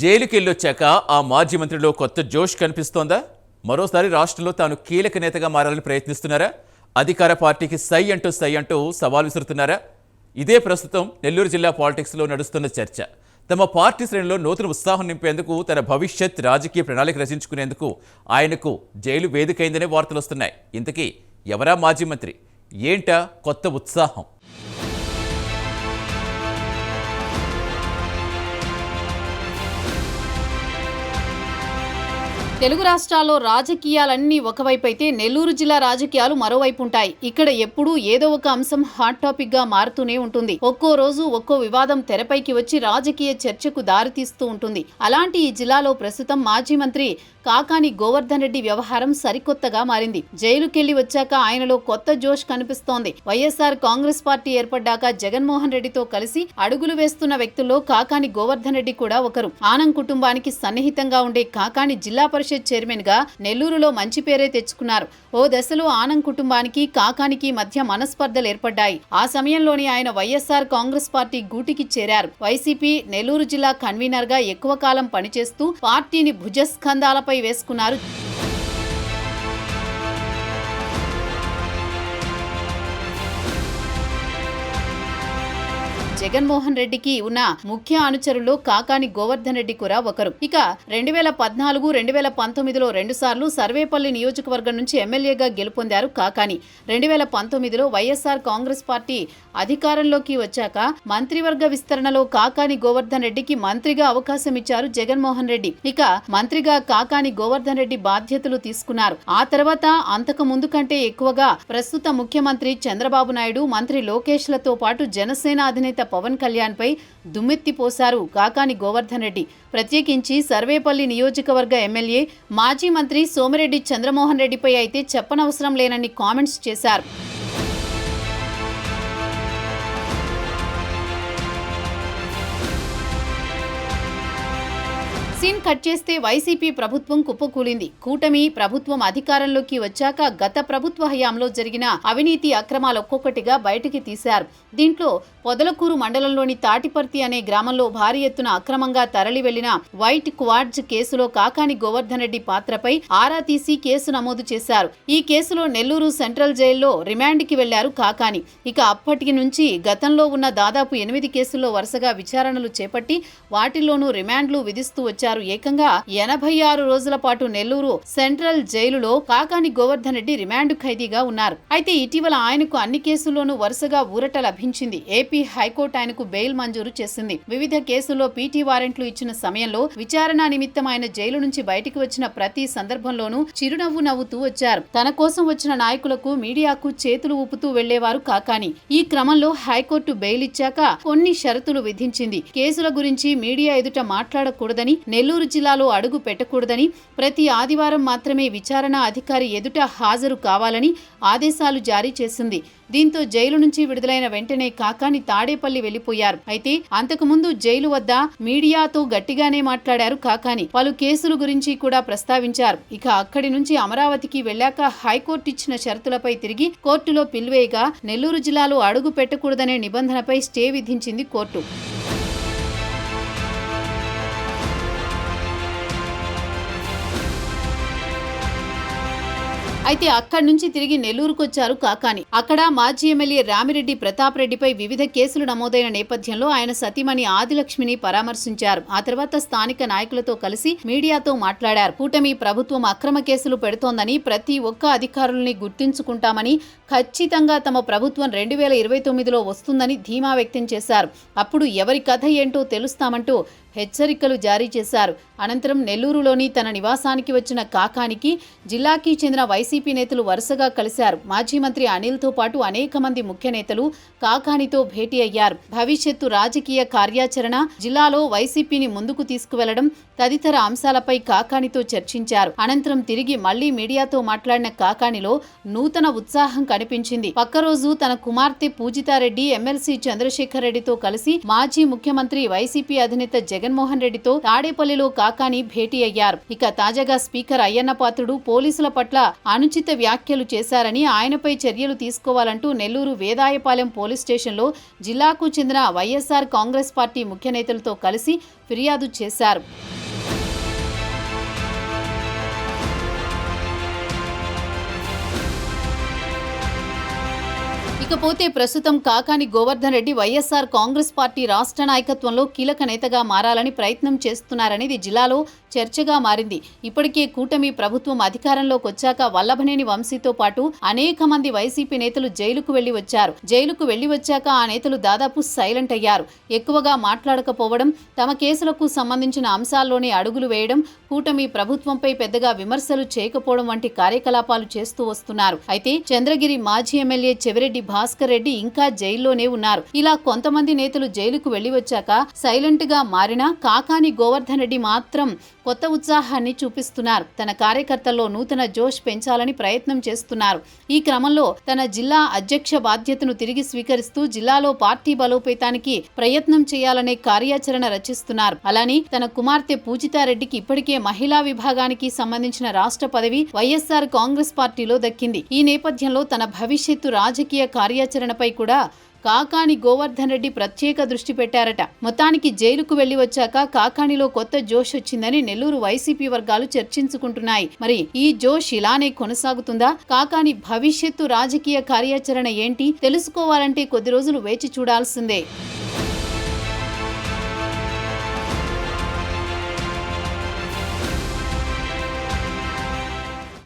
జైలుకెళ్ళొచ్చాక ఆ మాజీ మంత్రిలో కొత్త జోష్ కనిపిస్తోందా? మరోసారి రాష్ట్రంలో తాను కీలక నేతగా మారాలని ప్రయత్నిస్తున్నారా? అధికార పార్టీకి సై అంటూ సవాల్ విసురుతున్నారా? ఇదే ప్రస్తుతం నెల్లూరు జిల్లా పాలిటిక్స్లో నడుస్తున్న చర్చ. తమ పార్టీ శ్రేణిలో నూతన ఉత్సాహం నింపేందుకు, తన భవిష్యత్ రాజకీయ ప్రణాళిక రచించుకునేందుకు ఆయనకు జైలు వేదికైందనే వార్తలు వస్తున్నాయి. ఇంతకీ ఎవరా మాజీ మంత్రి? ఏంటా కొత్త ఉత్సాహం? తెలుగు రాష్ట్రాల్లో రాజకీయాలన్నీ ఒకవైపు అయితే నెల్లూరు జిల్లా రాజకీయాలు మరోవైపు ఉంటాయి. ఇక్కడ ఎప్పుడూ ఏదో ఒక అంశం హాట్ టాపిక్ గా మారుతూనే ఉంటుంది. ఒక్కో రోజు ఒక్కో వివాదం తెరపైకి వచ్చి రాజకీయ చర్చకు దారితీస్తూ ఉంటుంది. అలాంటి ఈ జిల్లాలో ప్రస్తుతం మాజీ మంత్రి కాకాని గోవర్ధన్ రెడ్డి వ్యవహారం సరికొత్తగా మారింది. జైలుకెళ్లి వచ్చాక ఆయనలో కొత్త జోష్ కనిపిస్తోంది. వైఎస్ఆర్ కాంగ్రెస్ పార్టీ ఏర్పడ్డాక జగన్మోహన్ రెడ్డితో కలిసి అడుగులు వేస్తున్న వ్యక్తుల్లో కాకాని గోవర్ధన్ రెడ్డి కూడా ఒకరు. ఆనం కుటుంబానికి సన్నిహితంగా ఉండే కాకాని జిల్లా పరిషత్ చైర్మన్ గా నెల్లూరులో మంచి పేరే తెచ్చుకున్నారు. ఓ దశలో ఆనం కుటుంబానికి కాకానికి మధ్య మనస్పర్ధలు ఏర్పడ్డాయి. ఆ సమయంలోని ఆయన వైఎస్ఆర్ కాంగ్రెస్ పార్టీ గూటికి చేరారు. వైసీపీ నెల్లూరు జిల్లా కన్వీనర్ గా ఎక్కువ కాలం పనిచేస్తూ పార్టీని భుజస్కంధాలపై వేసుకున్నారు. జగన్మోహన్ రెడ్డికి ఉన్న ముఖ్య అనుచరుల్లో కాకాని గోవర్ధన్ రెడ్డి కూడా ఒకరు. ఇక 2014, 2019లో 2 సార్లు సర్వేపల్లి నియోజకవర్గం నుంచి ఎమ్మెల్యేగా గెలుపొందారు కాకాని. 2019లో వైఎస్ఆర్ కాంగ్రెస్ పార్టీ అధికారంలోకి వచ్చాక మంత్రివర్గ విస్తరణలో కాకాని గోవర్ధన్ రెడ్డికి మంత్రిగా అవకాశం ఇచ్చారు జగన్మోహన్ రెడ్డి. ఇక మంత్రిగా కాకాని గోవర్ధన్ రెడ్డి బాధ్యతలు తీసుకున్నారు. ఆ తర్వాత అంతకు ముందు కంటే ఎక్కువగా ప్రస్తుత ముఖ్యమంత్రి చంద్రబాబు నాయుడు, మంత్రి లోకేష్లతో పాటు జనసేన అధినేత పవన్ కళ్యాణ్ పై దుమ్మెత్తిపోశారు కాకాని గోవర్ధన్ రెడ్డి. ప్రత్యేకించి సర్వేపల్లి నియోజకవర్గ ఎమ్మెల్యే, మాజీ మంత్రి సోమిరెడ్డి చంద్రమోహన్ రెడ్డిపై అయితే చెప్పనవసరం లేనన్ని కామెంట్స్ చేశారు. సీన్ కట్ చేస్తే వైసీపీ ప్రభుత్వం కుప్పకూలింది. కూటమి ప్రభుత్వం అధికారంలోకి వచ్చాక గత ప్రభుత్వ హయాంలో జరిగిన అవినీతి అక్రమాలు ఒక్కొక్కటిగా బయటికి తీశారు. దీంట్లో పొదలకూరు మండలంలోని తాటిపర్తి అనే గ్రామంలో భారీ ఎత్తున అక్రమంగా తరలి వెళ్లిన వైట్ క్వార్డ్జ్ కేసులో కాకాని గోవర్ధన్ రెడ్డి పాత్రపై ఆరా తీసి కేసు నమోదు చేశారు. ఈ కేసులో నెల్లూరు సెంట్రల్ జైల్లో రిమాండ్కి వెళ్లారు కాకాని. ఇక అప్పటి నుంచి గతంలో ఉన్న దాదాపు 8 కేసుల్లో వరుసగా విచారణలు చేపట్టి వాటిల్లోనూ రిమాండ్లు విధిస్తూ వచ్చారు. ఏకంగా 86 రోజుల పాటు నెల్లూరు సెంట్రల్ జైలులో కాకాని గోవర్ధన్ రెడ్డి రిమాండ్ ఖైదీగా ఉన్నారు. అయితే ఇటీవల ఆయనకు అన్ని కేసుల్లోనూ వరుసగా ఊరట లభించింది. ఏపీ హైకోర్టు ఆయనకు బెయిల్ మంజూరు చేసింది. వివిధ కేసుల్లో పీటీ వారెంట్లు ఇచ్చిన సమయంలో విచారణ నిమిత్తం ఆయన జైలు నుంచి బయటికి వచ్చిన ప్రతి సందర్భంలోనూ చిరునవ్వు నవ్వుతూ వచ్చారు. తన కోసం వచ్చిన నాయకులకు, మీడియాకు చేతులు ఊపుతూ వెళ్లేవారు కాకాని. ఈ క్రమంలో హైకోర్టు బెయిల్ ఇచ్చాక కొన్ని షరతులు విధించింది. కేసుల గురించి మీడియా ఎదుట మాట్లాడకూడదని, నెల్లూరు జిల్లాలో అడుగు పెట్టకూడదని, ప్రతి ఆదివారం మాత్రమే విచారణ అధికారి ఎదుట హాజరు కావాలని ఆదేశాలు జారీ చేసింది. దీంతో జైలు నుంచి విడుదలైన వెంటనే కాకాని తాడేపల్లి వెళ్లిపోయారు. అయితే అంతకుముందు జైలు వద్ద మీడియాతో గట్టిగానే మాట్లాడారు కాకాని. పలు కేసుల గురించి కూడా ప్రస్తావించారు. ఇక అక్కడి నుంచి అమరావతికి వెళ్లాక హైకోర్టు ఇచ్చిన షరతులపై తిరిగి కోర్టులో పిల్వేయగా నెల్లూరు జిల్లాలో అడుగు పెట్టకూడదనే నిబంధనపై స్టే విధించింది కోర్టు. అయితే అక్కడి నుంచి తిరిగి నెల్లూరుకు వచ్చారు కాకాని. అక్కడ మాజీ ఎమ్మెల్యే రామిరెడ్డి ప్రతాప్ రెడ్డిపై వివిధ కేసులు నమోదైన నేపథ్యంలో ఆయన సతీమణి ఆదిలక్ష్మిని పరామర్శించారు. ఆ తర్వాత స్థానిక నాయకులతో కలిసి మీడియాతో మాట్లాడారు. కూటమి ప్రభుత్వం అక్రమ కేసులు పెడుతోందని, ప్రతి ఒక్క అధికారుల్ని గుర్తించుకుంటామని, ఖచ్చితంగా తమ ప్రభుత్వం 2029లో వస్తుందని ధీమా వ్యక్తం చేశారు. అప్పుడు ఎవరి కథ ఏంటో తెలుస్తామంటూ హెచ్చరికలు జారీ చేశారు. అనంతరం నెల్లూరులోని తన నివాసానికి వచ్చిన కాకానికి జిల్లాకి చెందిన వైసీపీ నేతలు వరుసగా కలిశారు. మాజీ మంత్రి అనిల్తో పాటు అనేక మంది ముఖ్య నేతలు కాకానితో భేటీ అయ్యారు. భవిష్యత్తు రాజకీయ కార్యాచరణ, జిల్లాలో వైసీపీని ముందుకు తీసుకువెళ్లడం తదితర అంశాలపై కాకానితో చర్చించారు. అనంతరం తిరిగి మళ్లీ మీడియాతో మాట్లాడిన కాకానిలో నూతన ఉత్సాహం కనిపించింది. పక్క రోజు తన కుమార్తె పూజితారెడ్డి, ఎమ్మెల్సీ చంద్రశేఖర్ రెడ్డితో కలిసి మాజీ ముఖ్యమంత్రి వైసీపీ అధినేత జగన్ జగన్మోహన్ రెడ్డితో తాడేపల్లిలో కాకాని భేటీ అయ్యారు. ఇక తాజాగా స్పీకర్ అయ్యన్న పాత్రుడు పోలీసుల పట్ల అనుచిత వ్యాఖ్యలు చేశారని, ఆయనపై చర్యలు తీసుకోవాలంటూ నెల్లూరు వేదాయపాలెం పోలీస్ స్టేషన్లో జిల్లాకు చెందిన వైఎస్ఆర్ కాంగ్రెస్ పార్టీ ముఖ్య నేతలతో కలిసి ఫిర్యాదు చేశారు. ఇకపోతే ప్రస్తుతం కాకాని గోవర్ధన్ రెడ్డి వైఎస్ఆర్ కాంగ్రెస్ పార్టీ రాష్ట్ర నాయకత్వంలో కీలక నేతగా మారాలని ప్రయత్నం చేస్తున్నారనేది జిల్లాలో చర్చగా మారింది. ఇప్పటికే కూటమి ప్రభుత్వం అధికారంలోకి వచ్చాక వల్లభనేని వంశీతో పాటు అనేక మంది వైసీపీ నేతలు జైలుకు వెళ్లి వచ్చారు. జైలుకు వెళ్లి వచ్చాక ఆ నేతలు దాదాపు సైలెంట్ అయ్యారు. ఎక్కువగా మాట్లాడకపోవడం, తమ కేసులకు సంబంధించిన అంశాల్లోనే అడుగులు వేయడం, కూటమి ప్రభుత్వంపై పెద్దగా విమర్శలు చేయకపోవడం వంటి కార్యకలాపాలు చేస్తూ వస్తున్నారు. అయితే చంద్రగిరి మాజీ ఎమ్మెల్యే చెవిరెడ్డి భాస్కర్ రెడ్డి ఇంకా జైల్లోనే ఉన్నారు. ఇలా కొంతమంది నేతలు జైలుకు వెళ్లి వచ్చాక సైలెంట్ గా మారిన కాకాని గోవర్ధన్ రెడ్డి మాత్రం కొత్త ఉత్సాహాన్ని చూపిస్తున్నారు. తన కార్యకర్తల్లో నూతన జోష్ పెంచాలని ప్రయత్నం చేస్తున్నారు. ఈ క్రమంలో తన జిల్లా అధ్యక్ష బాధ్యతను తిరిగి స్వీకరిస్తూ జిల్లాలో పార్టీ బలోపేతానికి ప్రయత్నం చేయాలనే కార్యాచరణ రచిస్తున్నారు. అలానే తన కుమార్తె పూజితారెడ్డికి ఇప్పటికే మహిళా విభాగానికి సంబంధించిన రాష్ట్ర పదవి వైఎస్ఆర్ కాంగ్రెస్ పార్టీలో దక్కింది. ఈ నేపథ్యంలో తన భవిష్యత్తు రాజకీయ కార్యాచరణపై కూడా కాకాని గోవర్ధన్ రెడ్డి ప్రత్యేక దృష్టి పెట్టారట. మొత్తానికి జైలుకు వెళ్లి వచ్చాక కాకానిలో కొత్త జోష్ వచ్చిందని నెల్లూరు వైసీపీ వర్గాలు చర్చించుకుంటున్నాయి. మరి ఈ జోష్ ఇలానే కొనసాగుతుందా? కాకాని భవిష్యత్తు రాజకీయ కార్యాచరణ ఏంటి? తెలుసుకోవాలంటే కొద్ది రోజులు వేచి చూడాల్సిందే.